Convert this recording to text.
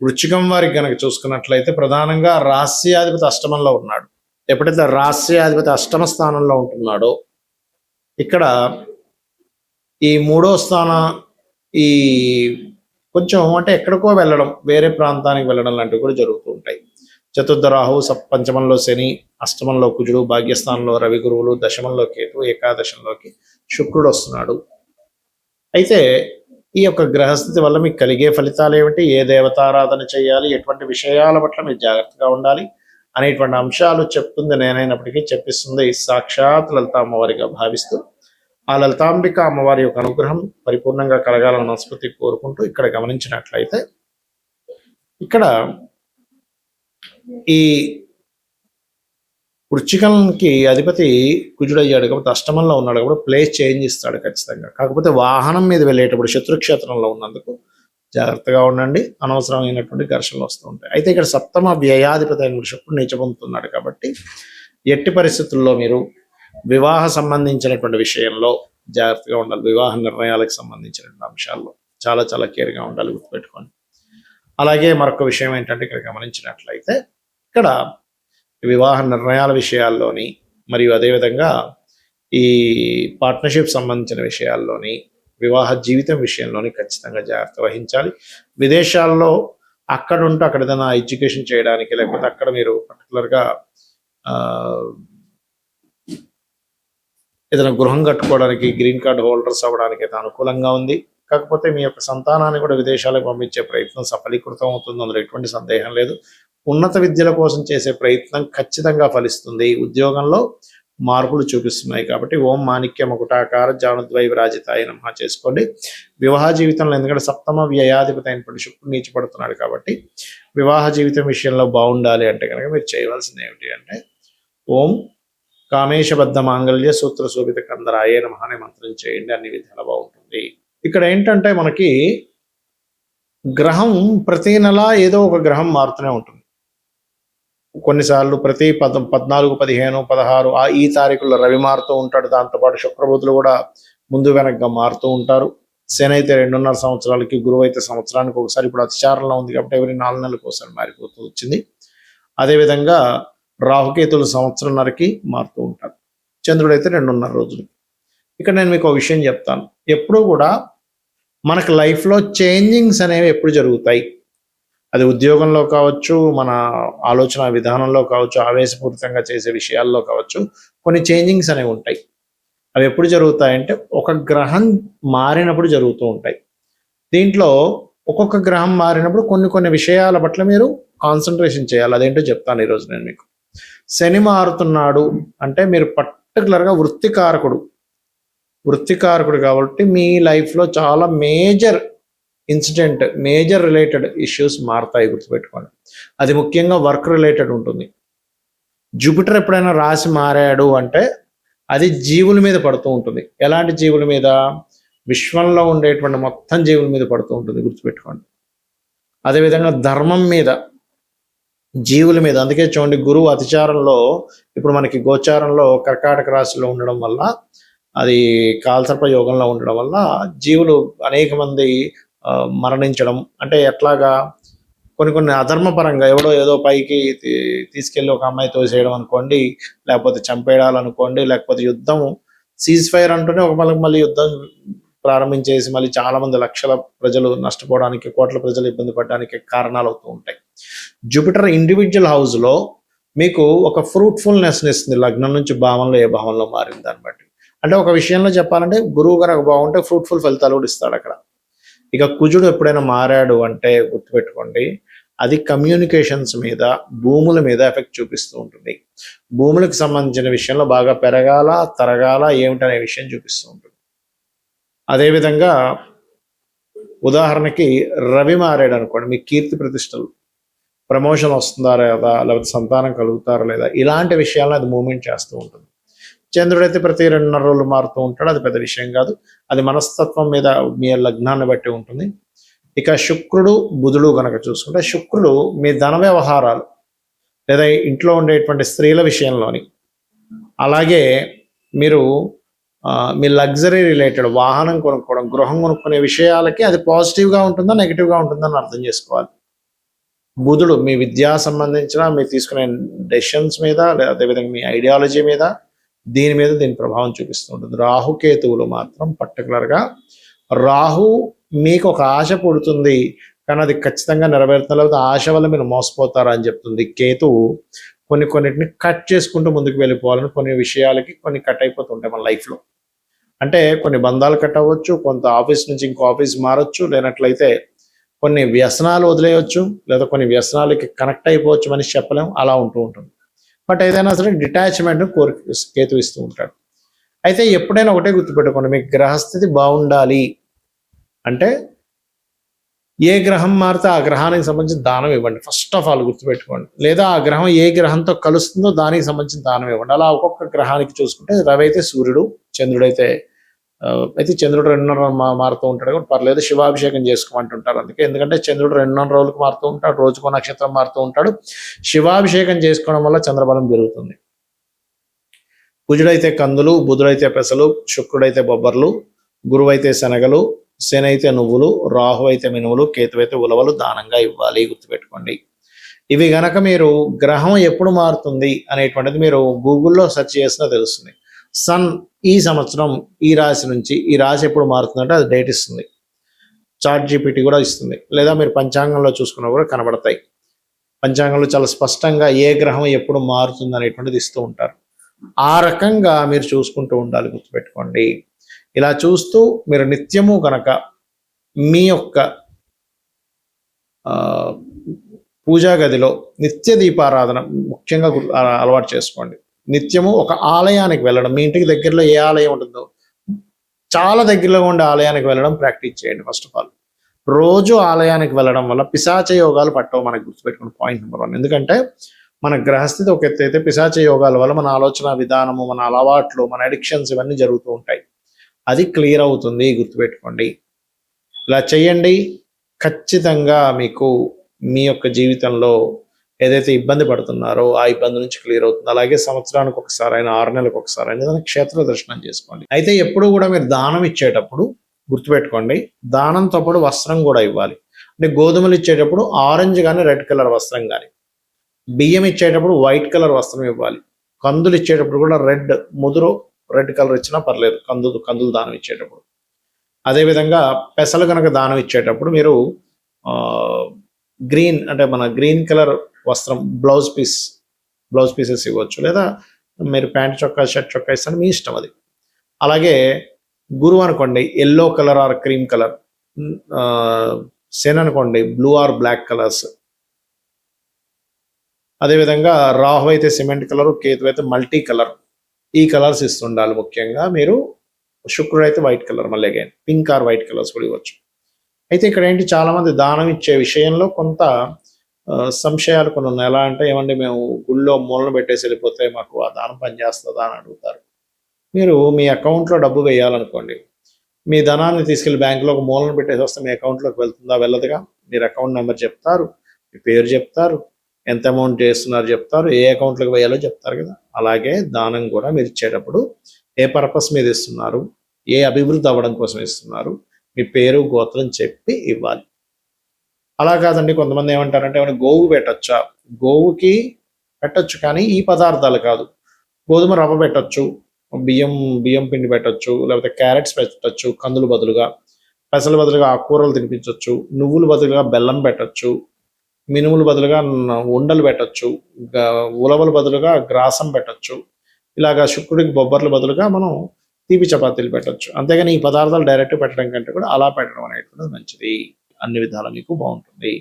వృశ్చికం వారికి గనక చూసుకున్నట్లయితే ప్రధానంగా రాస్యాధిపతి అష్టమంలో ఉన్నాడు. ఎప్పుడైతే రాస్యాధిపతి అష్టమ స్థానంలో ఉంటున్నాడో ఇక్కడ ఈ మూడో స్థానం ఈ కొంచెం అంటే ఎక్కడికో వెళ్ళడం, వేరే ప్రాంతానికి వెళ్ళడం లాంటివి కూడా జరుగుతూ ఉంటాయి. చతుర్థ రాహు, పంచమంలో శని, అష్టమంలో కుజుడు, భాగ్యస్థానంలో రవి గురువులు, దశమంలో కేతు, ఏకాదశంలోకి శుక్రుడు వస్తున్నాడు. అయితే ఈ యొక్క గ్రహస్థితి వల్ల మీకు కలిగే ఫలితాలు ఏమిటి, ఏ దేవతారాధన చేయాలి, ఎటువంటి విషయాల పట్ల మీరు జాగ్రత్తగా ఉండాలి అనేటువంటి అంశాలు చెప్తుంది నేనైనప్పటికీ చెప్పిస్తుంది సాక్షాత్ లలిత అమ్మవారిగా భావిస్తూ ఆ లలితాంబిక అమ్మవారి యొక్క అనుగ్రహం పరిపూర్ణంగా కలగాలని మనస్ఫూర్తి కోరుకుంటూ ఇక్కడ గమనించినట్లయితే ఇక్కడ ఈ వృశ్చికంకి అధిపతి కుజుడయ్యాడు కాబట్టి అష్టమంలో ఉన్నాడు కాబట్టి ప్లేస్ చేంజ్ ఇస్తాడు ఖచ్చితంగా. కాకపోతే వాహనం మీద వెళ్ళేటప్పుడు శత్రుక్షేత్రంలో ఉన్నందుకు జాగ్రత్తగా ఉండండి, అనవసరమైనటువంటి ఘర్షణలు వస్తూ ఉంటాయి. అయితే ఇక్కడ సప్తమ వ్యయాధిపతి అయిన శుక్రుడు నీచ పొందుతున్నాడు కాబట్టి ఎట్టి పరిస్థితుల్లో మీరు వివాహ సంబంధించినటువంటి విషయంలో జాగ్రత్తగా ఉండాలి. వివాహ నిర్ణయాలకు సంబంధించినటువంటి అంశాల్లో చాలా చాలా కేర్గా ఉండాలి, గుర్తుపెట్టుకోండి. అలాగే మరొక విషయం ఏంటంటే ఇక్కడ గమనించినట్లయితే ఇక్కడ వివాహ నిర్ణయాల విషయాల్లోని మరియు అదేవిధంగా ఈ పార్ట్నర్షిప్ సంబంధించిన విషయాల్లోని వివాహ జీవితం విషయంలోని ఖచ్చితంగా జాగ్రత్త వహించాలి. విదేశాల్లో అక్కడ ఉంటూ అక్కడ ఏదైనా ఎడ్యుకేషన్ చేయడానికి లేకపోతే అక్కడ మీరు పర్టికులర్గా ఏదైనా గృహం కట్టుకోవడానికి గ్రీన్ కార్డ్ హోల్డర్స్ అవ్వడానికి అయితే అనుకూలంగా ఉంది. కాకపోతే మీ యొక్క సంతానాన్ని కూడా విదేశాలకు పంపించే ప్రయత్నం సఫలీకృతం అవుతుంది, అందులో ఎటువంటి సందేహం లేదు. ఉన్నత విద్యల కోసం చేసే ప్రయత్నం ఖచ్చితంగా ఫలిస్తుంది. ఉద్యోగంలో మార్పులు చూపిస్తున్నాయి కాబట్టి ఓం మాణిక్య ముకుటాకార జానుద్వై విరాజితాయ నమః చేసుకోండి. వివాహ జీవితంలో ఎందుకంటే సప్తమ వ్యయాధిపతి అయినటువంటి శుక్రుడు నీచపడుతున్నాడు కాబట్టి వివాహ జీవితం విషయంలో బాగుండాలి అంటే కనుక మీరు చేయవలసింది ఏమిటి అంటే ఓం కామేశబద్ధ మాంగళ్య సూత్ర శోభిత కందరాయే నమః అనే మంత్రం చేయండి, అన్ని విధాలు బాగుంటుంది. ఇక్కడ ఏంటంటే మనకి గ్రహం ప్రతి నెల ఏదో ఒక గ్రహం మారుతూనే ఉంటుంది. కొన్నిసార్లు ప్రతి 14, 15, 16 ఈ తారీఖుల్లో రవి మారుతూ ఉంటాడు. దాంతోపాటు శుక్రబుధులు కూడా ముందు వెనక్గా మారుతూ ఉంటారు. శని అయితే 2.5 సంవత్సరాలకి, గురువు అయితే సంవత్సరానికి ఒకసారి, ఇప్పుడు అతిచారంలో ఉంది కాబట్టి ఎవరి 4 నెలలకు ఒకసారి మారిపోతూ వచ్చింది. అదేవిధంగా రాహుకేతులు సంవత్సరంన్నరకి మారుతూ ఉంటారు. చంద్రుడైతే 2.5 రోజులు. ఇక్కడ నేను మీకు ఒక విషయం చెప్తాను. ఎప్పుడూ కూడా మనకు లైఫ్లో చేంజింగ్స్ అనేవి ఎప్పుడు జరుగుతాయి, అది ఉద్యోగంలో కావచ్చు, మన ఆలోచన విధానంలో కావచ్చు, ఆవేశపూరితంగా చేసే విషయాల్లో కావచ్చు, కొన్ని చేంజింగ్స్ అనేవి ఉంటాయి. అవి ఎప్పుడు జరుగుతాయంటే ఒక గ్రహం మారినప్పుడు జరుగుతూ ఉంటాయి. దీంట్లో ఒక్కొక్క గ్రహం మారినప్పుడు కొన్ని విషయాల పట్ల మీరు కాన్సన్ట్రేషన్ చేయాలి. అదేంటో చెప్తాను ఈరోజు నేను మీకు. శని మారుతున్నాడు అంటే మీరు పర్టికులర్గా వృత్తికారకుడు కాబట్టి మీ లైఫ్లో చాలా major incident, major related issues మారుతాయి, గుర్తుపెట్టుకోండి. అది ముఖ్యంగా వర్క్ రిలేటెడ్ ఉంటుంది. జూపిటర్ ఎప్పుడైనా రాశి మారాడు అంటే అది జీవుల మీద పడుతూ ఉంటుంది. ఎలాంటి జీవుల మీద? విశ్వంలో ఉండేటువంటి మొత్తం జీవుల మీద పడుతూ ఉంటుంది, గుర్తుపెట్టుకోండి. అదేవిధంగా ధర్మం మీద, జీవుల మీద. అందుకే చూడండి, గురువు అతిచారంలో ఇప్పుడు మనకి గోచారంలో కర్కాటక రాశిలో ఉండడం వల్ల, అది కాలసర్ప యోగంలో ఉండడం వల్ల జీవులు అనేక మంది మరణించడం అంటే ఎట్లాగా కొన్ని అధర్మపరంగా ఎవడో ఏదో పైకి తీసుకెళ్ళి ఒక అమ్మాయి తోసేయడం అనుకోండి, లేకపోతే చంపేయాలనుకోండి, లేకపోతే యుద్ధం సీజ్ ఫైర్ అంటూనే ఒక మళ్ళీ యుద్ధం ప్రారంభించేసి మళ్ళీ చాలా మంది లక్షల ప్రజలు నష్టపోవడానికి, కోట్ల ప్రజలు ఇబ్బంది పడడానికి కారణాలు అవుతూ ఉంటాయి. జూపిటర్ ఇండివిజువల్ హౌస్లో మీకు ఒక ఫ్రూట్ఫుల్నెస్ని ఇస్తుంది, లగ్నం నుంచి భావంలో ఏ భావంలో మారింది దాన్ని బట్టి. అంటే ఒక విషయంలో చెప్పాలంటే గురువు కనుక బాగుంటే ఫ్రూట్ఫుల్ ఫలితాలు కూడా ఇస్తాడు అక్కడ. ఇక కుజుడు ఎప్పుడైనా మారాడు అంటే గుర్తుపెట్టుకోండి, అది కమ్యూనికేషన్స్ మీద, భూముల మీద ఎఫెక్ట్ చూపిస్తూ ఉంటుంది. భూములకు సంబంధించిన విషయంలో బాగా పెరగాల, తరగాల ఏమిటనే విషయం చూపిస్తూ ఉంటుంది. అదేవిధంగా ఉదాహరణకి రవి మారాడు అనుకోండి, మీ కీర్తి ప్రతిష్టలు, ప్రమోషన్ వస్తుందా లేదా, లేకపోతే సంతానం కలుగుతారా లేదా, ఇలాంటి విషయాలను అది మూమెంట్ చేస్తూ ఉంటుంది. చంద్రుడైతే ప్రతి 2.5 రోజులు మారుతూ ఉంటాడు, అది పెద్ద విషయం కాదు. అది మనస్తత్వం మీద, మీ లగ్నాన్ని బట్టి ఉంటుంది. ఇక శుక్రుడు బుధుడు కనుక చూసుకుంటే, శుక్రుడు మీ ధన వ్యవహారాలు లేదా ఇంట్లో ఉండేటువంటి స్త్రీల విషయంలోని, అలాగే మీరు మీ లగ్జరీ రిలేటెడ్ వాహనం కొనుక్కోవడం, గృహం కొనుక్కునే విషయాలకి అది పాజిటివ్గా ఉంటుందా నెగిటివ్గా ఉంటుందని అర్థం చేసుకోవాలి. బుధుడు మీ విద్యా సంబంధించిన మీరు తీసుకునే డెసిషన్స్ మీద, అదేవిధంగా మీ ఐడియాలజీ మీద, దీని ప్రభావం చూపిస్తూ ఉంటుంది. రాహుకేతువులు మాత్రం పర్టికులర్గా రాహు మీకు ఒక ఆశ పుడుతుంది, కానీ అది ఖచ్చితంగా నెరవేరుతుంది, లేకపోతే ఆశ వల్ల మీరు మోసపోతారా అని చెప్తుంది. కేతువు కొన్నిటిని కట్ చేసుకుంటూ ముందుకు వెళ్ళిపోవాలని, కొన్ని విషయాలకి కొన్ని కట్ అయిపోతుంటాయి మన లైఫ్లో. అంటే కొన్ని బంధాలు కట్ అవ్వచ్చు, కొంత ఆఫీస్ నుంచి ఇంకో ఆఫీస్ మారచ్చు, లేనట్లయితే కొన్ని వ్యసనాలు వదిలేయచ్చు, లేదా కొన్ని వ్యసనాలకి కనెక్ట్ అయిపోవచ్చు, మనిషి చెప్పలేము, అలా ఉంటూ ఉంటుంది. బట్ ఏదైనా సరే డిటాచ్మెంట్ కేతు ఇస్తూ ఉంటాడు. అయితే ఎప్పుడైనా ఒకటే గుర్తుపెట్టుకోండి, మీకు గ్రహస్థితి బాగుండాలి అంటే ఏ గ్రహం మారితే ఆ గ్రహానికి సంబంధించిన దానం ఇవ్వండి. ఫస్ట్ ఆఫ్ ఆల్ గుర్తుపెట్టుకోండి. లేదా ఆ గ్రహం ఏ గ్రహంతో కలుస్తుందో దానికి సంబంధించిన దానం ఇవ్వండి. అలా ఒక్కొక్క గ్రహానికి చూసుకుంటే రవి అయితే సూర్యుడు, చంద్రుడు అయితే చంద్రుడు 2.5 మారుతూ ఉంటాడు కూడా పర్లేదు, శివాభిషేకం చేసుకోమంటుంటారు. అందుకే ఎందుకంటే చంద్రుడు 2.5 రోజులకు మారుతూ ఉంటాడు, రోజుకో నక్షత్రం మారుతూ ఉంటాడు. శివాభిషేకం చేసుకోవడం వల్ల చంద్రబలం పెరుగుతుంది. కుజుడైతే కందులు, బుధుడైతే పెసలు, శుక్రుడైతే బొబ్బర్లు, గురువైతే శనగలు, శని అయితే నువ్వులు, రాహు అయితే మినుములు, కేతు అయితే ఉలవలు దానంగా ఇవ్వాలి. గుర్తుపెట్టుకోండి. ఇవి గనక మీరు గ్రహం ఎప్పుడు మారుతుంది అనేటువంటిది మీరు గూగుల్లో సెర్చ్ చేసినా తెలుస్తుంది. సన్ ఈ సంవత్సరం ఈ రాశి నుంచి ఈ రాశి ఎప్పుడు మారుతుందంటే అది డేట్ ఇస్తుంది. చాట్ జీపీటీ కూడా ఇస్తుంది, లేదా మీరు పంచాంగంలో చూసుకున్నా కూడా కనబడతాయి. పంచాంగంలో చాలా స్పష్టంగా ఏ గ్రహం ఎప్పుడు మారుతుంది అనేటువంటిది ఇస్తూ ఉంటారు. ఆ రకంగా మీరు చూసుకుంటూ ఉండాలి. గుర్తుపెట్టుకోండి. ఇలా చూస్తూ మీరు నిత్యము కనుక మీ యొక్క పూజా గదిలో నిత్య దీపారాధన ముఖ్యంగా అలవాటు చేసుకోండి. నిత్యము ఒక ఆలయానికి వెళ్ళడం, మీ ఇంటికి దగ్గరలో ఏ ఆలయం ఉంటుందో చాలా దగ్గరలో ఉండే ఆలయానికి వెళ్ళడం ప్రాక్టీస్ చేయండి. ఫస్ట్ ఆఫ్ ఆల్ రోజు ఆలయానికి వెళ్ళడం వల్ల పిశాచ యోగాలు పట్టవు. మనకు గుర్తుపెట్టుకుని పాయింట్ నెంబర్ 1. ఎందుకంటే మన గ్రహస్థితి ఒక ఎత్తు అయితే పిశాచ యోగాల వల్ల మన ఆలోచన విధానము, మన అలవాట్లు, మన అడిక్షన్స్ ఇవన్నీ జరుగుతూ ఉంటాయి. అది క్లియర్ అవుతుంది. గుర్తుపెట్టుకోండి. ఇలా చేయండి. ఖచ్చితంగా మీకు మీ యొక్క జీవితంలో ఏదైతే ఇబ్బంది పడుతున్నారో ఆ ఇబ్బంది నుంచి క్లియర్ అవుతుంది. అలాగే సంవత్సరానికి ఒకసారి అయినా 6 నెలలకు ఒకసారి అయినా ఏదైనా క్షేత్ర దర్శనం చేసుకోండి. అయితే ఎప్పుడు కూడా మీరు దానం ఇచ్చేటప్పుడు గుర్తుపెట్టుకోండి, దానంతో పాటు వస్త్రం కూడా ఇవ్వాలి. అంటే గోధుమలు ఇచ్చేటప్పుడు ఆరెంజ్ కానీ రెడ్ కలర్ వస్త్రం కానీ, బియ్యం ఇచ్చేటప్పుడు వైట్ కలర్ వస్త్రం ఇవ్వాలి. కందులు ఇచ్చేటప్పుడు కూడా ముదురు రెడ్ కలర్ ఇచ్చినా పర్లేదు, కందులు దానం ఇచ్చేటప్పుడు. అదేవిధంగా పెసలు కనుక దానం ఇచ్చేటప్పుడు మీరు గ్రీన్ అంటే మన గ్రీన్ కలర్ వస్త్రం బ్లౌజ్ పీసెస్ ఇవ్వచ్చు, లేదా మీరు ప్యాంట్ చొక్కా షర్ట్ చొక్కా ఇస్తాను, మీ ఇష్టం అది. అలాగే గురువు అనుకోండి yellow colour or cream colour, Shani అనుకోండి బ్లూ ఆర్ బ్లాక్ కలర్స్. అదేవిధంగా రాహు అయితే సిమెంట్ కలర్, కేతు అయితే మల్టీ కలర్, ఈ కలర్స్ ఇస్తుండాలి. ముఖ్యంగా మీరు శుక్రుడు అయితే వైట్ కలర్, మళ్ళీ again pink are white colours కూడా ఇవ్వచ్చు. అయితే ఇక్కడ ఏంటి, చాలా మంది దానం ఇచ్చే విషయంలో కొంత సంశయాలు కొన్ని ఉన్నాయి. ఎలా అంటే ఏమండి మేము గుళ్ళో మూలను పెట్టేసి వెళ్ళిపోతే మాకు ఆ దానం పనిచేస్తుందా అని అడుగుతారు. మీరు మీ అకౌంట్లో డబ్బు వేయాలనుకోండి, మీ ధనాన్ని తీసుకెళ్లి బ్యాంకులో ఒక మూలను పెట్టేసి వస్తే మీ అకౌంట్లోకి వెళ్తుందా? వెళ్ళదుగా. మీరు అకౌంట్ నెంబర్ చెప్తారు, మీ పేరు చెప్తారు, ఎంత అమౌంట్ చేస్తున్నారు చెప్తారు, ఏ అకౌంట్లోకి వేయాలో చెప్తారు కదా. అలాగే దానం కూడా మీరు ఇచ్చేటప్పుడు ఏ పర్పస్ మీద ఇస్తున్నారు, ఏ అభివృద్ధి అవ్వడం కోసం ఇస్తున్నారు, మీ పేరు గోత్రం చెప్పి ఇవ్వాలి. అలా కాదండి, కొంతమంది ఏమంటారంటే ఏమైనా గోవు పెట్టచ్చా? గోవుకి పెట్టచ్చు, కానీ ఈ పదార్థాలు కాదు. గోధుమ రవ్వ పెట్టచ్చు, బియ్యం పిండి పెట్టచ్చు, లేకపోతే క్యారెట్స్ పెట్టచ్చు కందులు బదులుగా, పెసలు బదులుగా ఆకుకూరలు తినిపించవచ్చు, నువ్వులు బదులుగా బెల్లం పెట్టచ్చు, మినుములు బదులుగా ఉండలు పెట్టచ్చు, ఉలవలు బదులుగా గ్రాసం పెట్టచ్చు. ఇలాగా శుక్రుడికి బొబ్బర్ల బదులుగా మనం తీపి చపాతీలు పెట్టచ్చు. అంతేగాని ఈ పదార్థాలు డైరెక్ట్ పెట్టడం కంటే కూడా అలా పెట్టడం అనేటువంటిది మంచిది. అన్ని విధాలు మీకు బాగుంటుంది.